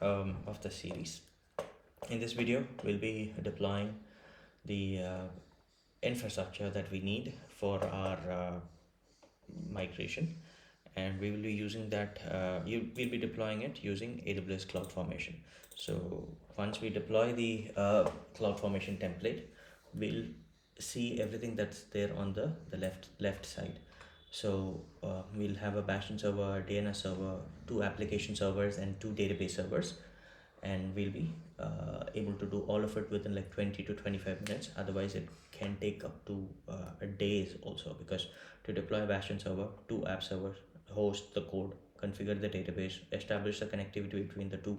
of the series. In this video, we'll be deploying the infrastructure that we need for our migration, and we will be using that. We'll be deploying it using AWS CloudFormation. So once we deploy the CloudFormation template, we'll see everything that's there on the left side. So we'll have a Bastion server, DNS server, two application servers, and two database servers, and we'll be able to do all of it within like 20 to 25 minutes. Otherwise it can take up to days also, because to deploy a Bastion server, two app servers, host the code, configure the database, establish the connectivity between the two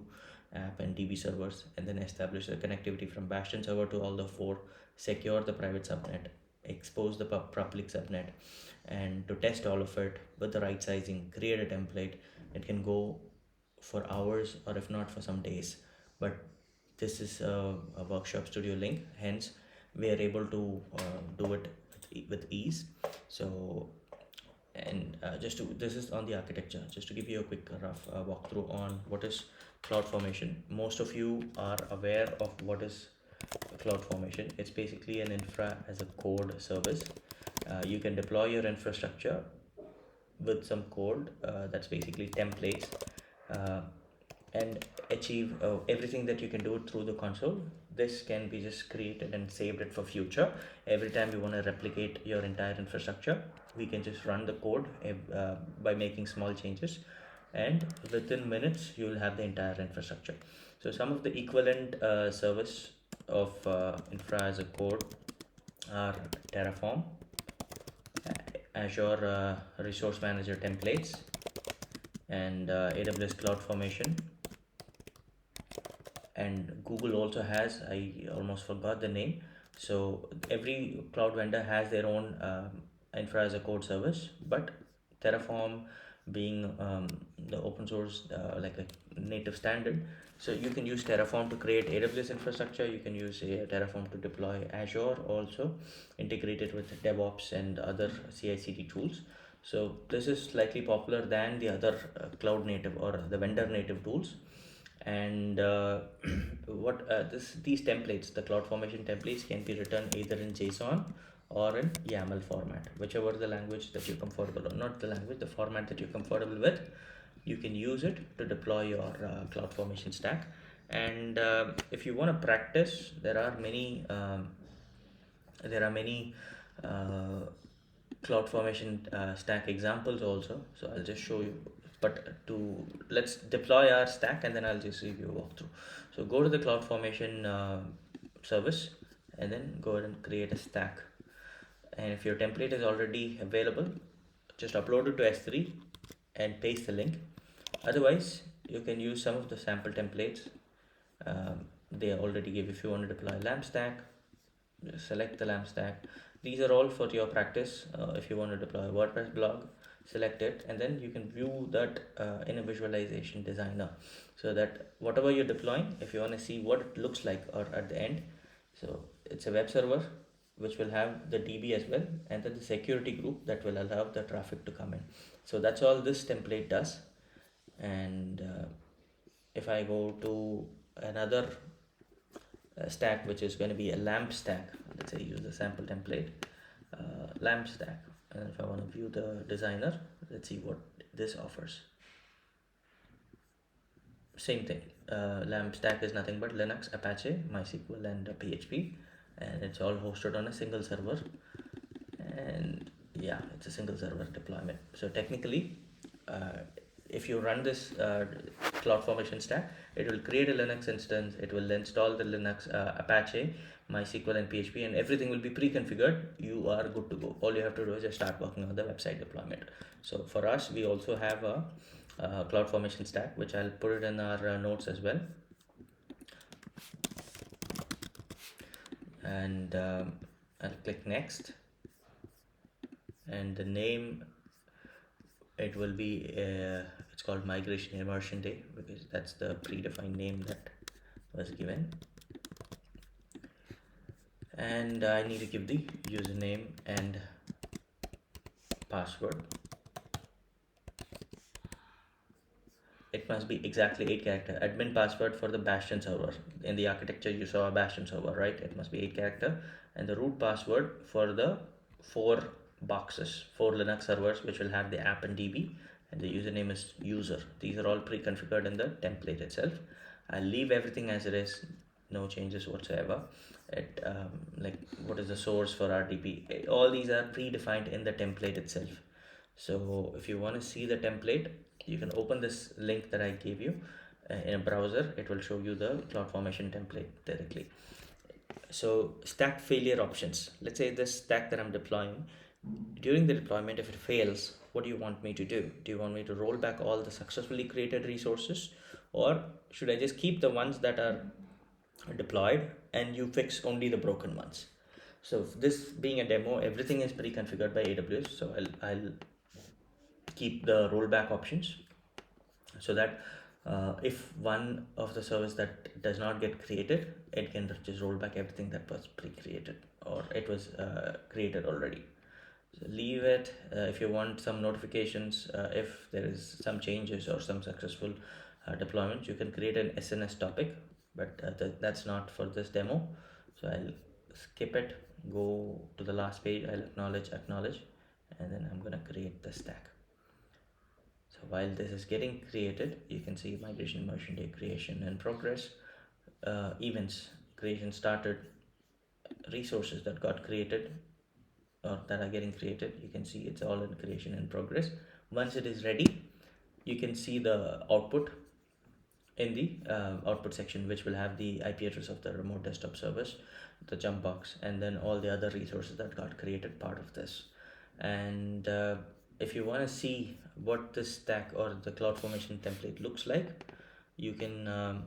app and DB servers, and then establish the connectivity from Bastion server to all the four, secure the private subnet, expose the public subnet, and to test all of it with the right sizing, create a template. It can go for hours, or if not for some days, but this is a workshop studio link, hence we are able to do it with ease. So and this is on the architecture, just to give you a quick rough walkthrough on what is CloudFormation. Most of you are aware of what is CloudFormation. It's basically an infra as a code service. You can deploy your infrastructure with some code, that's basically templates, uh, and achieve everything that you can do through the console. This can be just created and saved it for future. Every time you want to replicate your entire infrastructure, we can just run the code by making small changes, and within minutes you will have the entire infrastructure. So some of the equivalent service of infra as a code are Terraform, Azure Resource Manager templates, and AWS CloudFormation. And Google also has, I almost forgot the name. So every cloud vendor has their own infra as a code service, but Terraform being the open source, like a native standard, so you can use Terraform to create AWS infrastructure. You can use Terraform to deploy Azure, also integrated with DevOps and other CI/CD tools. So this is slightly popular than the other cloud native or the vendor native tools. And what these templates, the CloudFormation templates, can be written either in JSON or in YAML format, whichever the language that you're comfortable, or not the language, the format that you're comfortable with. You can use it to deploy your CloudFormation stack. And if you want to practice, there are many CloudFormation stack examples also. So I'll just show you. But let's deploy our stack, and then I'll just give you a walkthrough. So go to the CloudFormation service, and then go ahead and create a stack. And if your template is already available, just upload it to S3 and paste the link. Otherwise, you can use some of the sample templates they already give. If you want to deploy LAMP stack, select the LAMP stack. These are all for your practice. If you want to deploy a WordPress blog, select it, and then you can view that in a visualization designer, so that whatever you're deploying, if you want to see what it looks like or at the end. So it's a web server which will have the DB as well, and then the security group that will allow the traffic to come in. So that's all this template does. And if I go to another stack, which is going to be a LAMP stack, let's say use the sample template, LAMP stack, and if I want to view the designer, let's see what this offers. Same thing. LAMP stack is nothing but Linux, Apache, MySQL, and PHP, and it's all hosted on a single server. And yeah, it's a single server deployment. So technically, if you run this CloudFormation stack, it will create a Linux instance, it will install the Linux, Apache, MySQL, and PHP, and everything will be pre-configured. You are good to go. All you have to do is just start working on the website deployment. So for us, we also have a CloudFormation stack, which I'll put it in our notes as well. And I'll click next, and the name, it will be it's called Migration Immersion Day, because that's the predefined name that was given. And I need to give the username and password. it must be exactly 8 character. Admin password for the Bastion server. In the architecture, you saw a Bastion server, right? It must be 8 character. And the root password for the 4 boxes, 4 Linux servers, which will have the app and DB, and the username is user. These are all pre-configured in the template itself. I'll leave everything as it is, no changes whatsoever. Like what is the source for RDP? All these are predefined in the template itself. So if you want to see the template, you can open this link that I gave you in a browser. It will show you the CloudFormation template directly. So stack failure options. Let's say this stack that I'm deploying, during the deployment, if it fails, what do you want me to do? Do you want me to roll back all the successfully created resources, or should I just keep the ones that are deployed and you fix only the broken ones? So this being a demo, everything is pre-configured by AWS. So I'll keep the rollback options, so that if one of the service that does not get created, it can just roll back everything that was pre-created or it was created already. So leave it. If you want some notifications, if there is some changes or some successful deployment, you can create an SNS topic, but that's not for this demo. So I'll skip it, go to the last page, I'll acknowledge, and then I'm gonna create the stack. So while this is getting created, you can see migration immersion day creation in progress, events, creation started, resources that got created or that are getting created. You can see it's all in creation in progress. Once it is ready, you can see the output in the output section, which will have the IP address of the remote desktop service, the jump box, and then all the other resources that got created part of this. And if you want to see what this stack or the CloudFormation template looks like, you can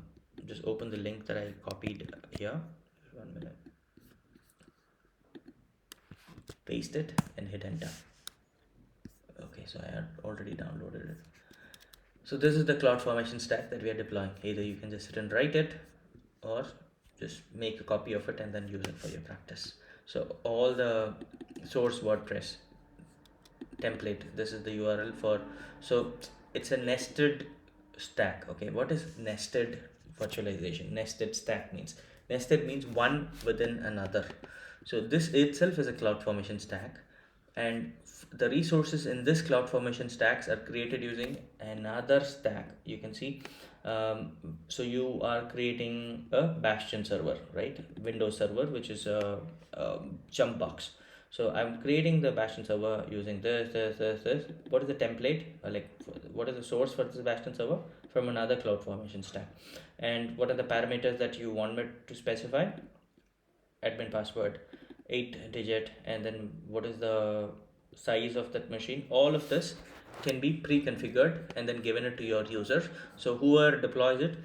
just open the link that I copied here. 1 minute. Paste it and hit enter. Okay, so I had already downloaded it. So this is the CloudFormation stack that we are deploying. Either you can just sit and write it, or just make a copy of it and then use it for your practice. So all the source WordPress template, this is the URL for, so it's a nested stack. Okay, what is nested virtualization? Nested stack means, nested means one within another. So this itself is a CloudFormation stack, and the resources in this CloudFormation stacks are created using another stack. You can see, so you are creating a Bastion server, right? Windows server, which is a jump box. So I'm creating the Bastion server using this. What is the template? What is the source for this Bastion server? From another CloudFormation stack. And what are the parameters that you want me to specify? Admin password, 8-digit, and then what is the size of that machine? All of this can be pre-configured and then given it to your users. So whoever deploys it,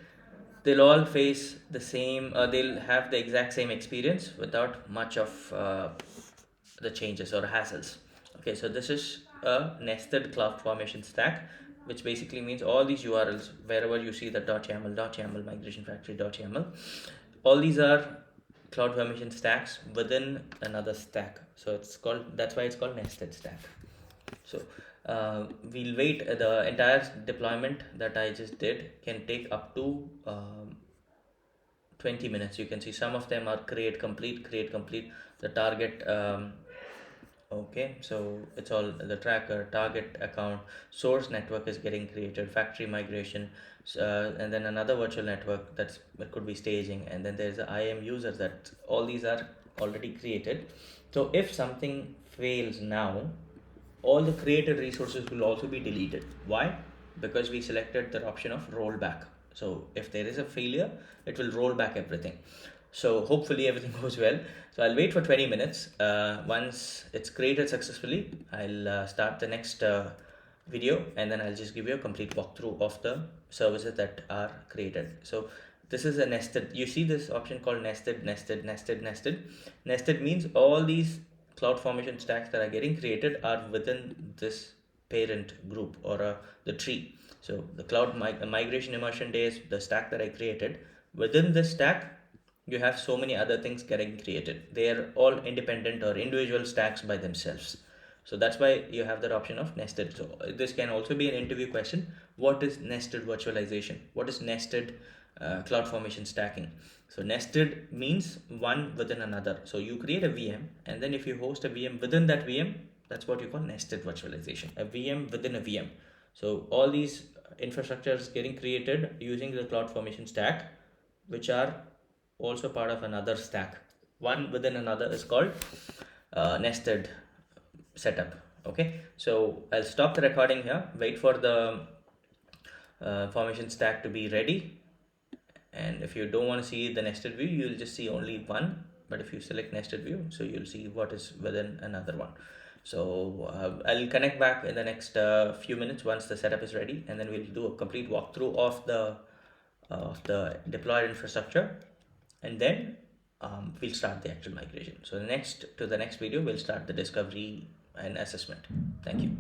they'll all face the same, they'll have the exact same experience without much of the changes or hassles. Okay, so this is a nested CloudFormation stack, which basically means all these URLs, wherever you see the .yaml, migration factory.yaml, all these are CloudFormation stacks within another stack. So it's called, that's why it's called nested stack. So we'll wait. The entire deployment that I just did can take up to 20 minutes. You can see some of them are create complete, the target. Okay, so it's all the tracker, target account, source network is getting created, factory migration, and then another virtual network that could be staging, and then there's the IAM users. That all these are already created. So if something fails now, all the created resources will also be deleted. Why? Because we selected the option of rollback. So if there is a failure, it will roll back everything. So hopefully everything goes well. So I'll wait for 20 minutes. Once it's created successfully, I'll start the next video, and then I'll just give you a complete walkthrough of the services that are created. So this is a nested, you see this option called nested. Nested means all these CloudFormation stacks that are getting created are within this parent group or the tree. So the cloud migration immersion days, the stack that I created, within this stack, you have so many other things getting created. They are all independent or individual stacks by themselves. So that's why you have that option of nested. So this can also be an interview question. What is nested virtualization? What is nested CloudFormation stacking? So nested means one within another. So you create a VM, and then if you host a VM within that VM, that's what you call nested virtualization, a VM within a VM. So all these infrastructures getting created using the CloudFormation stack, which are also part of another stack. One within another is called nested setup. Okay, so I'll stop the recording here, wait for the formation stack to be ready, and if you don't want to see the nested view, you'll just see only one. But if you select nested view, so you'll see what is within another one. So I'll connect back in the next few minutes once the setup is ready, and then we'll do a complete walkthrough of the deployed infrastructure, and then we'll start the actual migration. So the next video, we'll start the discovery and assessment. Thank you.